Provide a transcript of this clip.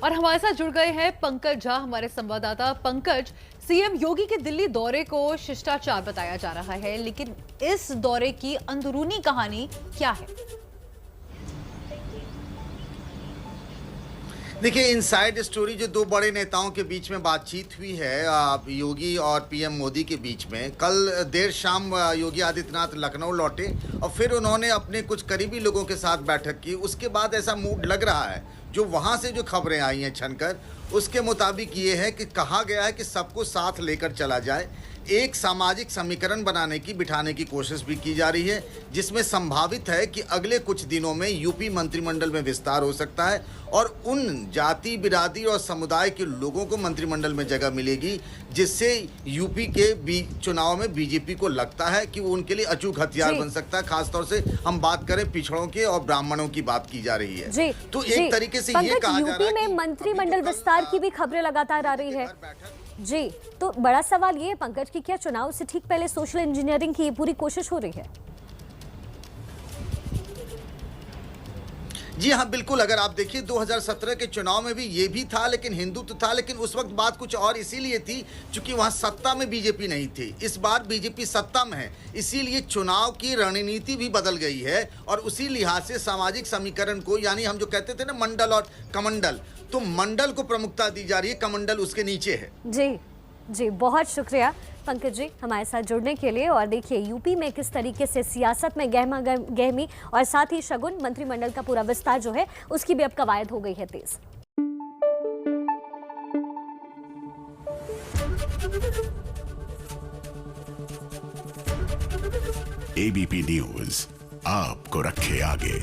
और हमारे साथ जुड़ गए हैं पंकज झा, हमारे संवाददाता। पंकज, सीएम योगी के दिल्ली दौरे को शिष्टाचार बताया जा रहा है, लेकिन इस दौरे की अंदरूनी कहानी क्या है? देखिए, इनसाइड स्टोरी जो दो बड़े नेताओं के बीच में बातचीत हुई है, योगी और पीएम मोदी के बीच में। कल देर शाम योगी आदित्यनाथ लखनऊ लौटे और फिर उन्होंने अपने कुछ करीबी लोगों के साथ बैठक की। उसके बाद ऐसा मूड लग रहा है, जो वहाँ से जो खबरें आई हैं छनकर, उसके मुताबिक ये है कि कहा गया है कि सबको साथ लेकर चला जाए। एक सामाजिक समीकरण बनाने की, बिठाने की कोशिश भी की जा रही है, जिसमें संभावित है कि अगले कुछ दिनों में यूपी मंत्रिमंडल में विस्तार हो सकता है और उन जाति, बिरादरी और समुदाय के लोगों को मंत्रिमंडल में जगह मिलेगी, जिससे यूपी के चुनाव में बीजेपी को लगता है कि वो उनके लिए अचूक हथियार बन सकता है। खासतौर से हम बात करें पिछड़ों के और ब्राह्मणों की बात की जा रही है। तो एक तरीके से ये कहा जा रहा है यूपी में मंत्रिमंडल विस्तार की भी खबरें लगातार आ रही है जी। तो बड़ा सवाल ये है पंकज कि क्या चुनाव से ठीक पहले सोशल इंजीनियरिंग की पूरी कोशिश हो रही है? जी हाँ, बिल्कुल। अगर आप देखिए 2017 के चुनाव में भी ये भी था, लेकिन हिंदुत्व था, लेकिन उस वक्त बात कुछ और इसीलिए थी क्योंकि वहाँ सत्ता में बीजेपी नहीं थी। इस बार बीजेपी सत्ता में है, इसीलिए चुनाव की रणनीति भी बदल गई है और उसी लिहाज से सामाजिक समीकरण को, यानी हम जो कहते थे ना मंडल और कमंडल, तो मंडल को प्रमुखता दी जा रही है, कमंडल उसके नीचे है। जी जी, बहुत शुक्रिया पंकज जी हमारे साथ जुड़ने के लिए। और देखिए यूपी में किस तरीके से सियासत में गहमा गहमी और साथ ही शगुन मंत्रिमंडल का पूरा विस्तार जो है उसकी भी अब कवायद हो गई है तेज। एबीपी न्यूज आपको रखे आगे।